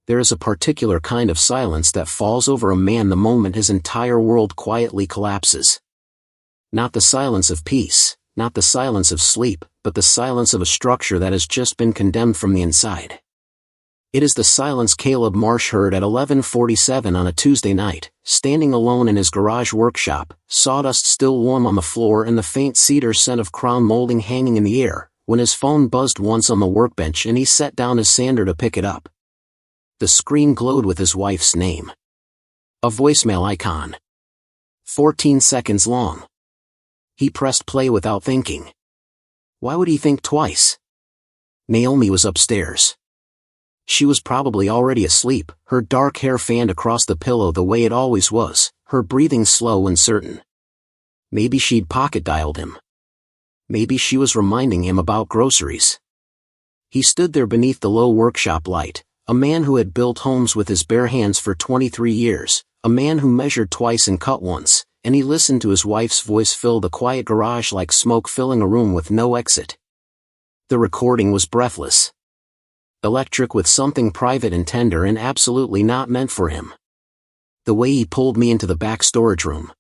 There is a particular kind of silence that falls over a man the moment his entire world quietly collapses. Not the silence of peace, not the silence of sleep, but the silence of a structure that has just been condemned from the inside. It is the silence Caleb Marsh heard at 11:47 on a Tuesday night, standing alone in his garage workshop, sawdust still warm on the floor and the faint cedar scent of crown molding hanging in the air, when his phone buzzed once on the workbench and he set down his sander to pick it up. The screen glowed with his wife's name. A voicemail icon. 14 seconds long. He pressed play without thinking. Why would he think twice? Naomi was upstairs. She was probably already asleep, her dark hair fanned across the pillow the way it always was, her breathing slow and certain. Maybe she'd pocket-dialed him. Maybe she was reminding him about groceries. He stood there beneath the low workshop light, a man who had built homes with his bare hands for 23 years, a man who measured twice and cut once, and he listened to his wife's voice fill the quiet garage like smoke filling a room with no exit. The recording was breathless. Electric with something private and tender and absolutely not meant for him. The way he pulled me into the back storage room.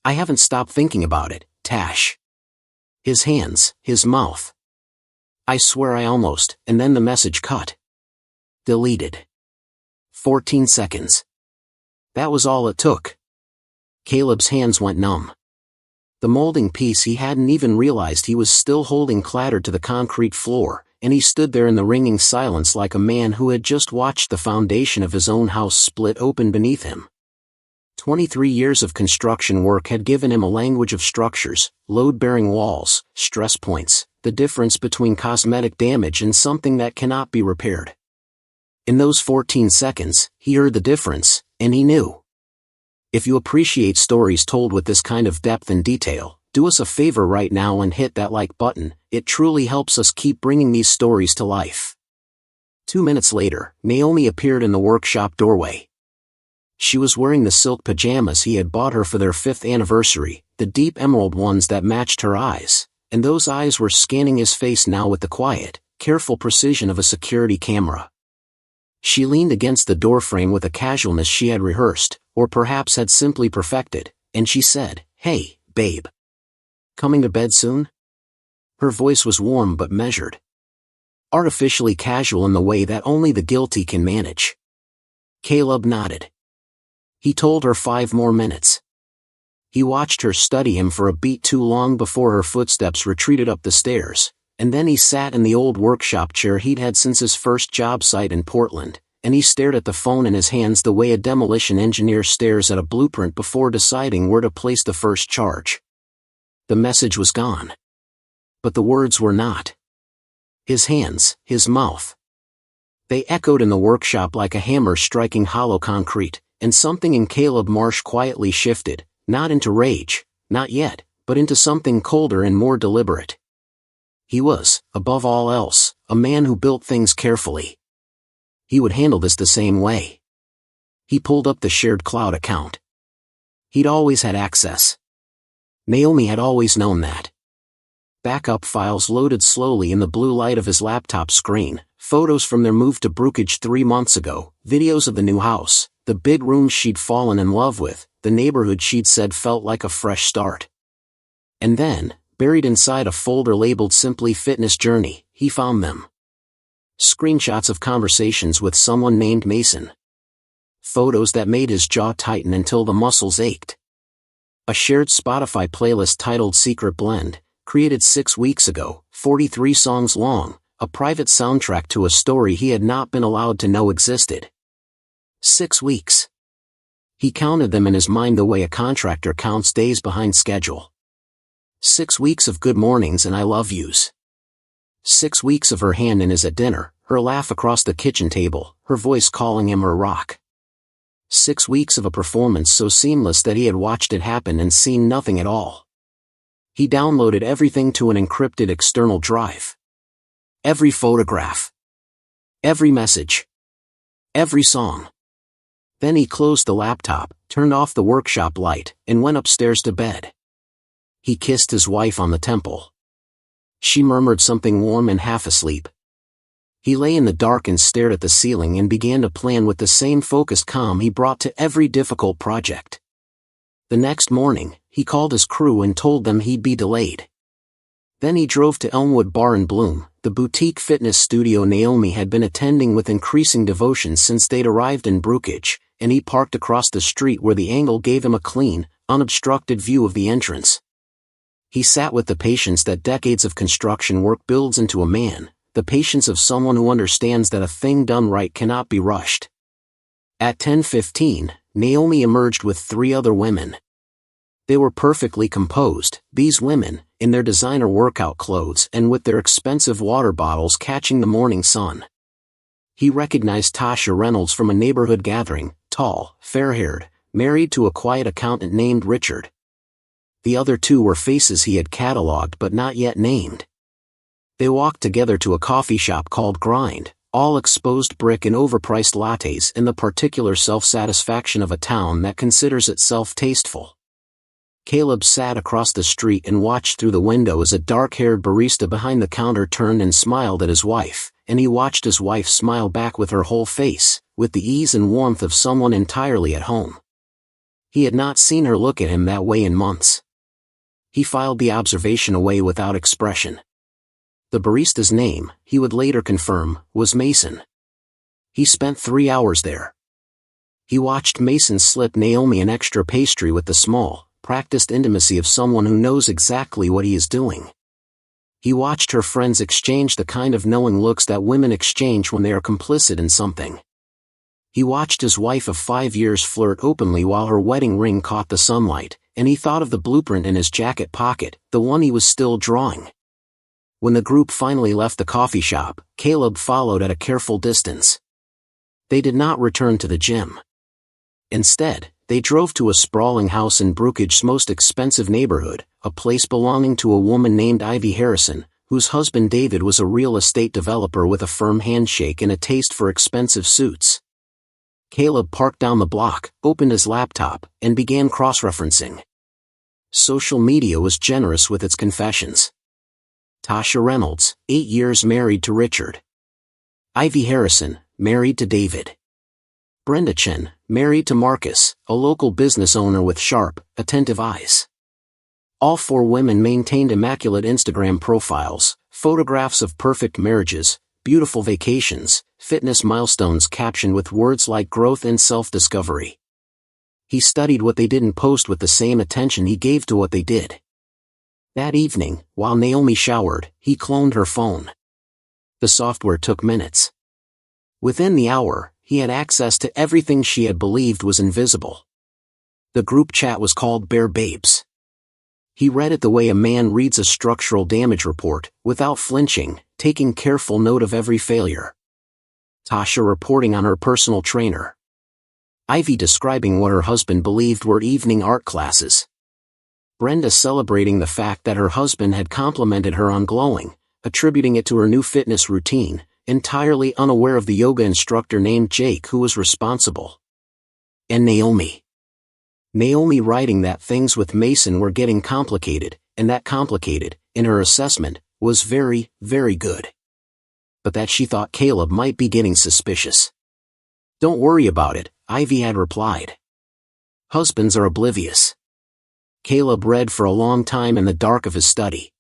I haven't stopped thinking about it, Tash. His hands, his mouth. I swear I almost, and then the message cut. Deleted. 14 seconds. That was all it took. Caleb's hands went numb. The molding piece he hadn't even realized he was still holding clattered to the concrete floor, and he stood there in the ringing silence like a man who had just watched the foundation of his own house split open beneath him. 23 years of construction work had given him a language of structures, load-bearing walls, stress points, the difference between cosmetic damage and something that cannot be repaired. In those 14 seconds, he heard the difference, and he knew. If you appreciate stories told with this kind of depth and detail, do us a favor right now and hit that like button. It truly helps us keep bringing these stories to life. 2 minutes later, Naomi appeared in the workshop doorway. She was wearing the silk pajamas he had bought her for their 5th anniversary, the deep emerald ones that matched her eyes, and those eyes were scanning his face now with the quiet, careful precision of a security camera. She leaned against the doorframe with a casualness she had rehearsed, or perhaps had simply perfected, and she said, "Hey, babe. Coming to bed soon?" Her voice was warm but measured. Artificially casual in the way that only the guilty can manage. Caleb nodded. He told her 5 more minutes. He watched her study him for a beat too long before her footsteps retreated up the stairs, and then he sat in the old workshop chair he'd had since his first job site in Portland, and he stared at the phone in his hands the way a demolition engineer stares at a blueprint before deciding where to place the first charge. The message was gone. But the words were not. His hands, his mouth. They echoed in the workshop like a hammer striking hollow concrete, and something in Caleb Marsh quietly shifted, not into rage, not yet, but into something colder and more deliberate. He was, above all else, a man who built things carefully. He would handle this the same way. He pulled up the shared cloud account. He'd always had access. Naomi had always known that. Backup files loaded slowly in the blue light of his laptop screen, photos from their move to Brookage 3 months ago, videos of the new house, the big room she'd fallen in love with, the neighborhood she'd said felt like a fresh start. And then, buried inside a folder labeled simply Fitness Journey, he found them. Screenshots of conversations with someone named Mason. Photos that made his jaw tighten until the muscles ached. A shared Spotify playlist titled Secret Blend, created 6 weeks ago, 43 songs long, a private soundtrack to a story he had not been allowed to know existed. 6 weeks. He counted them in his mind the way a contractor counts days behind schedule. 6 weeks of good mornings and I love yous. 6 weeks of her hand in his at dinner, her laugh across the kitchen table, her voice calling him her rock. 6 weeks of a performance so seamless that he had watched it happen and seen nothing at all. He downloaded everything to an encrypted external drive. Every photograph. Every message. Every song. Then he closed the laptop, turned off the workshop light, and went upstairs to bed. He kissed his wife on the temple. She murmured something warm and half asleep. He lay in the dark and stared at the ceiling and began to plan with the same focused calm he brought to every difficult project. The next morning, he called his crew and told them he'd be delayed. Then he drove to Elmwood Bar in Bloom, the boutique fitness studio Naomi had been attending with increasing devotion since they'd arrived in Brookage, and he parked across the street where the angle gave him a clean, unobstructed view of the entrance. He sat with the patience that decades of construction work builds into a man, the patience of someone who understands that a thing done right cannot be rushed. At 10:15, Naomi emerged with 3 other women. They were perfectly composed, these women, in their designer workout clothes and with their expensive water bottles catching the morning sun. He recognized Tasha Reynolds from a neighborhood gathering, tall, fair-haired, married to a quiet accountant named Richard. The other 2 were faces he had cataloged but not yet named. They walked together to a coffee shop called Grind, all exposed brick and overpriced lattes in the particular self-satisfaction of a town that considers itself tasteful. Caleb sat across the street and watched through the window as a dark-haired barista behind the counter turned and smiled at his wife, and he watched his wife smile back with her whole face, with the ease and warmth of someone entirely at home. He had not seen her look at him that way in months. He filed the observation away without expression. The barista's name, he would later confirm, was Mason. He spent 3 hours there. He watched Mason slip Naomi an extra pastry with the small, practiced intimacy of someone who knows exactly what he is doing. He watched her friends exchange the kind of knowing looks that women exchange when they are complicit in something. He watched his wife of 5 years flirt openly while her wedding ring caught the sunlight, and he thought of the blueprint in his jacket pocket, the one he was still drawing. When the group finally left the coffee shop, Caleb followed at a careful distance. They did not return to the gym. Instead, they drove to a sprawling house in Brookage's most expensive neighborhood, a place belonging to a woman named Ivy Harrison, whose husband David was a real estate developer with a firm handshake and a taste for expensive suits. Caleb parked down the block, opened his laptop, and began cross-referencing. Social media was generous with its confessions. Tasha Reynolds, 8 years married to Richard. Ivy Harrison, married to David. Brenda Chen, married to Marcus, a local business owner with sharp, attentive eyes. All 4 women maintained immaculate Instagram profiles, photographs of perfect marriages, beautiful vacations, fitness milestones captioned with words like growth and self-discovery. He studied what they didn't post with the same attention he gave to what they did. That evening, while Naomi showered, he cloned her phone. The software took minutes. Within the hour, he had access to everything she had believed was invisible. The group chat was called Bare Babes. He read it the way a man reads a structural damage report, without flinching, taking careful note of every failure. Tasha reporting on her personal trainer. Ivy describing what her husband believed were evening art classes. Brenda celebrating the fact that her husband had complimented her on glowing, attributing it to her new fitness routine, entirely unaware of the yoga instructor named Jake who was responsible. And Naomi. Naomi writing that things with Mason were getting complicated, and that complicated, in her assessment, was very, very good. But that she thought Caleb might be getting suspicious. Don't worry about it, Ivy had replied. Husbands are oblivious. Caleb read for a long time in the dark of his study.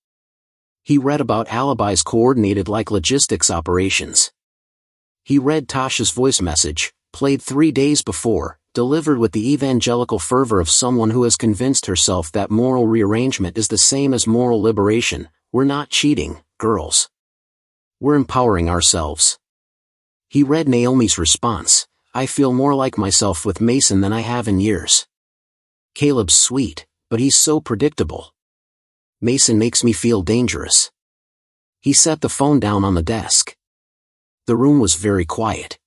He read about alibis coordinated like logistics operations. He read Tasha's voice message, played 3 days before, delivered with the evangelical fervor of someone who has convinced herself that moral rearrangement is the same as moral liberation. We're not cheating, girls. We're empowering ourselves. He read Naomi's response, I feel more like myself with Mason than I have in years. Caleb's sweet, but he's so predictable. Mason makes me feel dangerous. He set the phone down on the desk. The room was very quiet.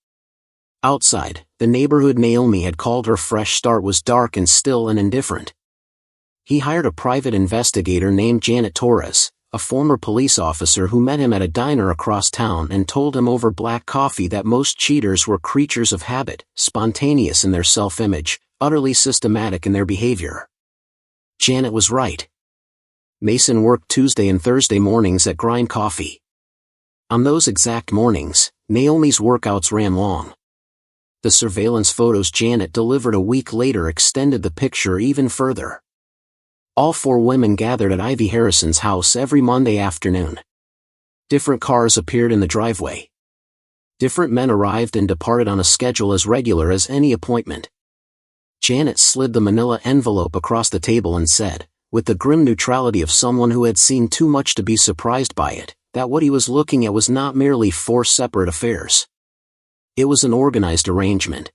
Outside, the neighborhood Naomi had called her fresh start was dark and still and indifferent. He hired a private investigator named Janet Torres, a former police officer who met him at a diner across town and told him over black coffee that most cheaters were creatures of habit, spontaneous in their self-image, utterly systematic in their behavior. Janet was right. Mason worked Tuesday and Thursday mornings at Grind Coffee. On those exact mornings, Naomi's workouts ran long. The surveillance photos Janet delivered a week later extended the picture even further. All 4 women gathered at Ivy Harrison's house every Monday afternoon. Different cars appeared in the driveway. Different men arrived and departed on a schedule as regular as any appointment. Janet slid the manila envelope across the table and said, with the grim neutrality of someone who had seen too much to be surprised by it, that what he was looking at was not merely 4 separate affairs. It was an organized arrangement.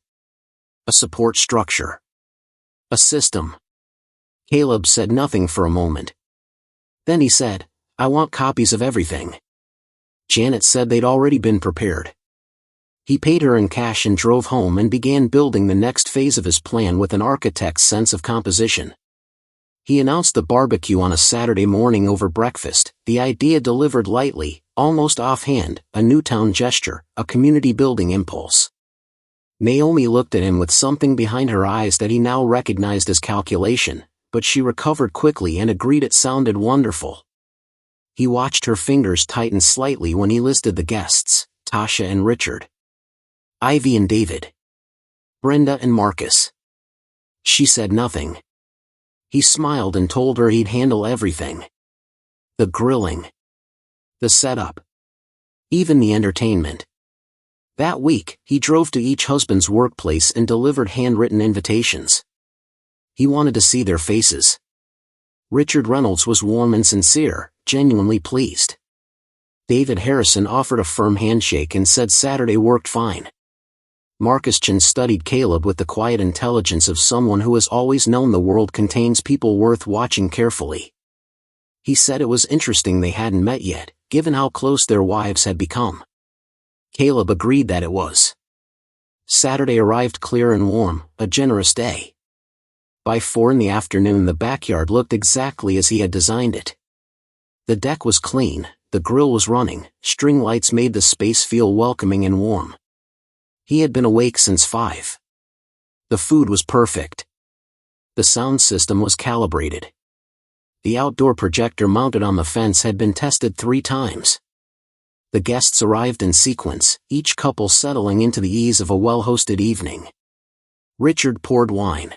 A support structure. A system. Caleb said nothing for a moment. Then he said, "I want copies of everything." Janet said they'd already been prepared. He paid her in cash and drove home and began building the next phase of his plan with an architect's sense of composition. He announced the barbecue on a Saturday morning over breakfast, the idea delivered lightly, almost offhand, a Newtown gesture, a community-building impulse. Naomi looked at him with something behind her eyes that he now recognized as calculation, but she recovered quickly and agreed it sounded wonderful. He watched her fingers tighten slightly when he listed the guests, Tasha and Richard. Ivy and David. Brenda and Marcus. She said nothing. He smiled and told her he'd handle everything. The grilling. The setup. Even the entertainment. That week, he drove to each husband's workplace and delivered handwritten invitations. He wanted to see their faces. Richard Reynolds was warm and sincere, genuinely pleased. David Harrison offered a firm handshake and said Saturday worked fine. Marcus Chin studied Caleb with the quiet intelligence of someone who has always known the world contains people worth watching carefully. He said it was interesting they hadn't met yet, given how close their wives had become. Caleb agreed that it was. Saturday arrived clear and warm, a generous day. By 4 in the afternoon the backyard looked exactly as he had designed it. The deck was clean, the grill was running, string lights made the space feel welcoming and warm. He had been awake since 5. The food was perfect. The sound system was calibrated. The outdoor projector mounted on the fence had been tested 3 times. The guests arrived in sequence, each couple settling into the ease of a well-hosted evening. Richard poured wine.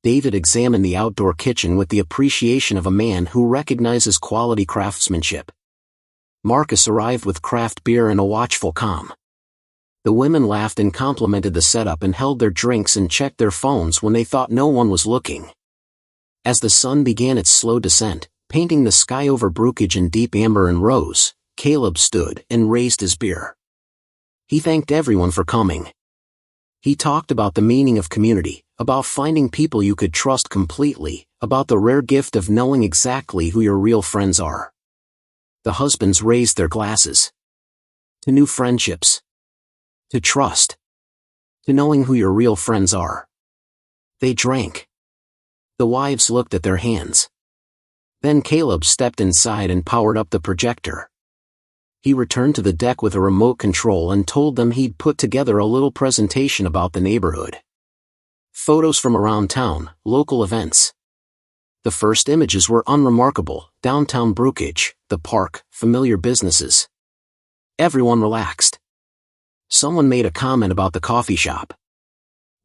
David examined the outdoor kitchen with the appreciation of a man who recognizes quality craftsmanship. Marcus arrived with craft beer and a watchful calm. The women laughed and complimented the setup and held their drinks and checked their phones when they thought no one was looking. As the sun began its slow descent, painting the sky over Brookage in deep amber and rose, Caleb stood and raised his beer. He thanked everyone for coming. He talked about the meaning of community, about finding people you could trust completely, about the rare gift of knowing exactly who your real friends are. The husbands raised their glasses. To new friendships. To trust. To knowing who your real friends are. They drank. The wives looked at their hands. Then Caleb stepped inside and powered up the projector. He returned to the deck with a remote control and told them he'd put together a little presentation about the neighborhood. Photos from around town, local events. The first images were unremarkable: downtown Brookage, the park, familiar businesses. Everyone relaxed. Someone made a comment about the coffee shop.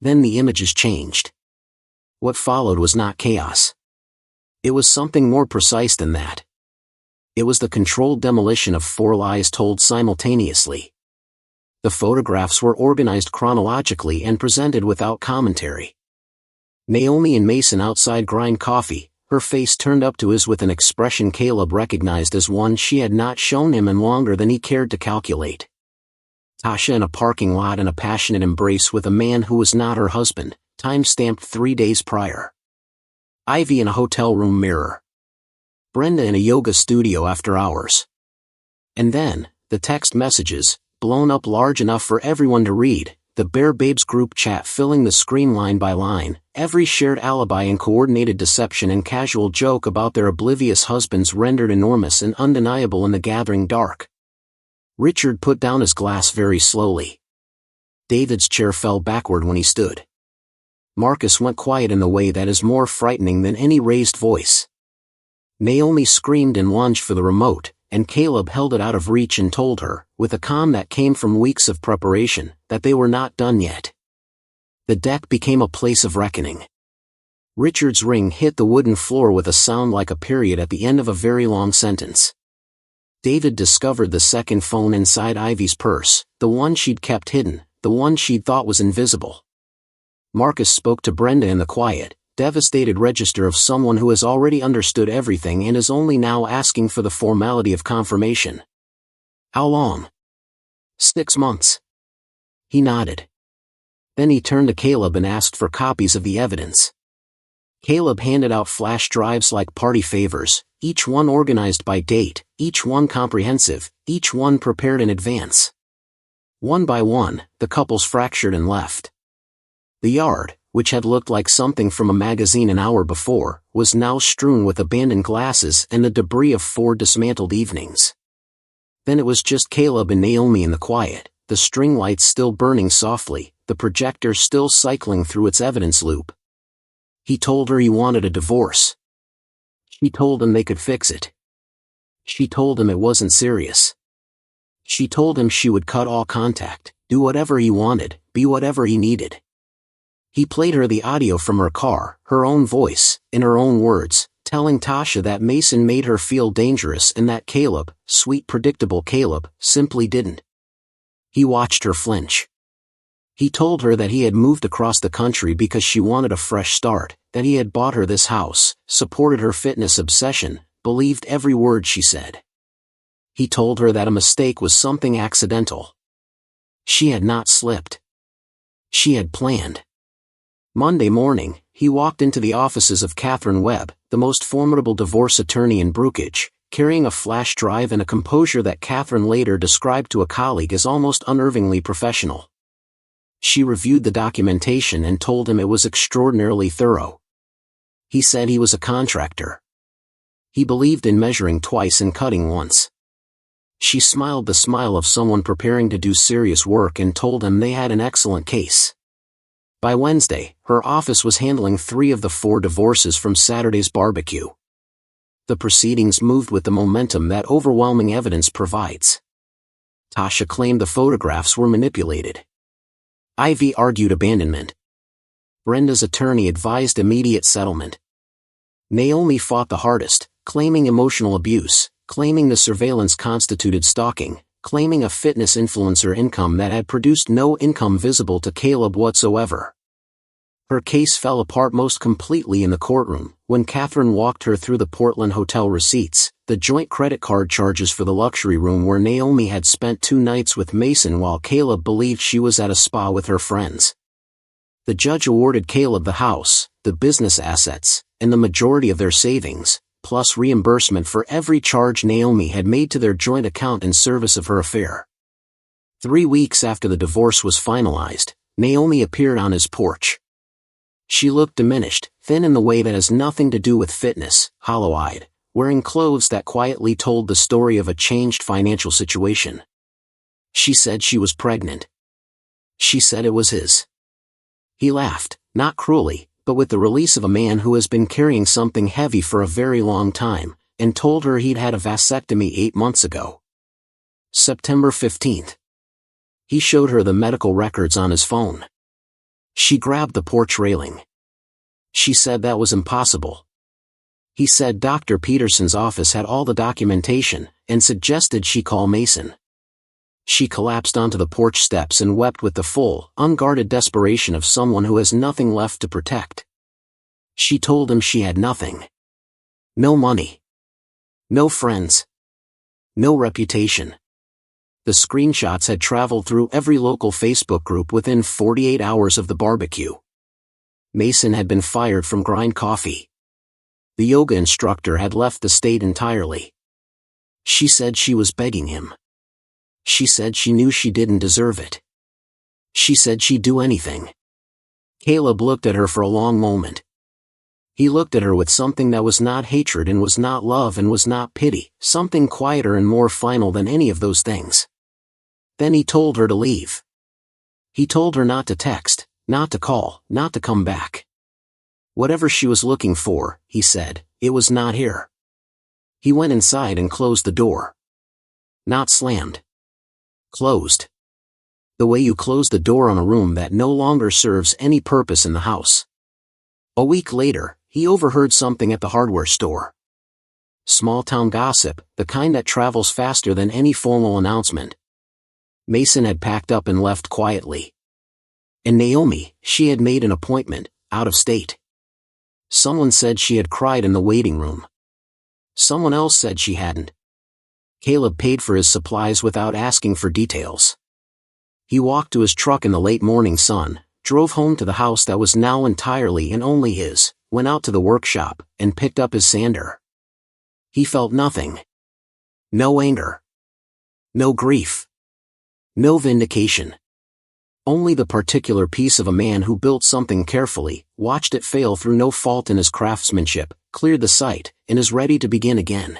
Then the images changed. What followed was not chaos. It was something more precise than that. It was the controlled demolition of 4 lies told simultaneously. The photographs were organized chronologically and presented without commentary. Naomi and Mason outside grind coffee, her face turned up to his with an expression Caleb recognized as one she had not shown him in longer than he cared to calculate. Tasha in a parking lot in a passionate embrace with a man who was not her husband, time-stamped 3 days prior. Ivy in a hotel room mirror. Brenda in a yoga studio after hours. And then, the text messages, blown up large enough for everyone to read, the Bear Babes group chat filling the screen line by line, every shared alibi and coordinated deception and casual joke about their oblivious husbands rendered enormous and undeniable in the gathering dark. Richard put down his glass very slowly. David's chair fell backward when he stood. Marcus went quiet in the way that is more frightening than any raised voice. Naomi screamed and lunged for the remote, and Caleb held it out of reach and told her, with a calm that came from weeks of preparation, that they were not done yet. The deck became a place of reckoning. Richard's ring hit the wooden floor with a sound like a period at the end of a very long sentence. David discovered the second phone inside Ivy's purse, the one she'd kept hidden, the one she'd thought was invisible. Marcus spoke to Brenda in the quiet, devastated register of someone who has already understood everything and is only now asking for the formality of confirmation. How long? 6 months. He nodded. Then he turned to Caleb and asked for copies of the evidence. Caleb handed out flash drives like party favors, each one organized by date, each one comprehensive, each one prepared in advance. One by one, the couples fractured and left. The yard, which had looked like something from a magazine an hour before, was now strewn with abandoned glasses and the debris of 4 dismantled evenings. Then it was just Caleb and Naomi in the quiet, the string lights still burning softly, the projector still cycling through its evidence loop. He told her he wanted a divorce. She told him they could fix it. She told him it wasn't serious. She told him she would cut all contact, do whatever he wanted, be whatever he needed. He played her the audio from her car, her own voice, in her own words, telling Tasha that Mason made her feel dangerous and that Caleb, sweet predictable Caleb, simply didn't. He watched her flinch. He told her that he had moved across the country because she wanted a fresh start, that he had bought her this house, supported her fitness obsession, believed every word she said. He told her that a mistake was something accidental. She had not slipped. She had planned. Monday morning, he walked into the offices of Catherine Webb, the most formidable divorce attorney in Brookage, carrying a flash drive and a composure that Catherine later described to a colleague as almost unnervingly professional. She reviewed the documentation and told him it was extraordinarily thorough. He said he was a contractor. He believed in measuring twice and cutting once. She smiled the smile of someone preparing to do serious work and told him they had an excellent case. By Wednesday, her office was handling 3 of the 4 divorces from Saturday's barbecue. The proceedings moved with the momentum that overwhelming evidence provides. Tasha claimed the photographs were manipulated. Ivy argued abandonment. Brenda's attorney advised immediate settlement. Naomi fought the hardest, claiming emotional abuse, claiming the surveillance constituted stalking, claiming a fitness influencer income that had produced no income visible to Caleb whatsoever. Her case fell apart most completely in the courtroom, when Catherine walked her through the Portland hotel receipts, the joint credit card charges for the luxury room where Naomi had spent 2 nights with Mason while Caleb believed she was at a spa with her friends. The judge awarded Caleb the house, the business assets, and the majority of their savings, plus reimbursement for every charge Naomi had made to their joint account in service of her affair. 3 weeks after the divorce was finalized, Naomi appeared on his porch. She looked diminished, thin in the way that has nothing to do with fitness, hollow-eyed, wearing clothes that quietly told the story of a changed financial situation. She said she was pregnant. She said it was his. He laughed, not cruelly, but with the release of a man who has been carrying something heavy for a very long time, and told her he'd had a vasectomy 8 months ago. September 15th. He showed her the medical records on his phone. She grabbed the porch railing. She said that was impossible. He said Dr. Peterson's office had all the documentation, and suggested she call Mason. She collapsed onto the porch steps and wept with the full, unguarded desperation of someone who has nothing left to protect. She told him she had nothing. No money. No friends. No reputation. The screenshots had traveled through every local Facebook group within 48 hours of the barbecue. Mason had been fired from Grind Coffee. The yoga instructor had left the state entirely. She said she was begging him. She said she knew she didn't deserve it. She said she'd do anything. Caleb looked at her for a long moment. He looked at her with something that was not hatred and was not love and was not pity, something quieter and more final than any of those things. Then he told her to leave. He told her not to text, not to call, not to come back. Whatever she was looking for, he said, it was not here. He went inside and closed the door. Not slammed. Closed. The way you close the door on a room that no longer serves any purpose in the house. A week later, he overheard something at the hardware store. Small-town gossip, the kind that travels faster than any formal announcement. Mason had packed up and left quietly. And Naomi, she had made an appointment, out of state. Someone said she had cried in the waiting room. Someone else said she hadn't. Caleb paid for his supplies without asking for details. He walked to his truck in the late morning sun, drove home to the house that was now entirely and only his, went out to the workshop, and picked up his sander. He felt nothing. No anger. No grief. No vindication. Only the particular piece of a man who built something carefully, watched it fail through no fault in his craftsmanship, cleared the site, and is ready to begin again.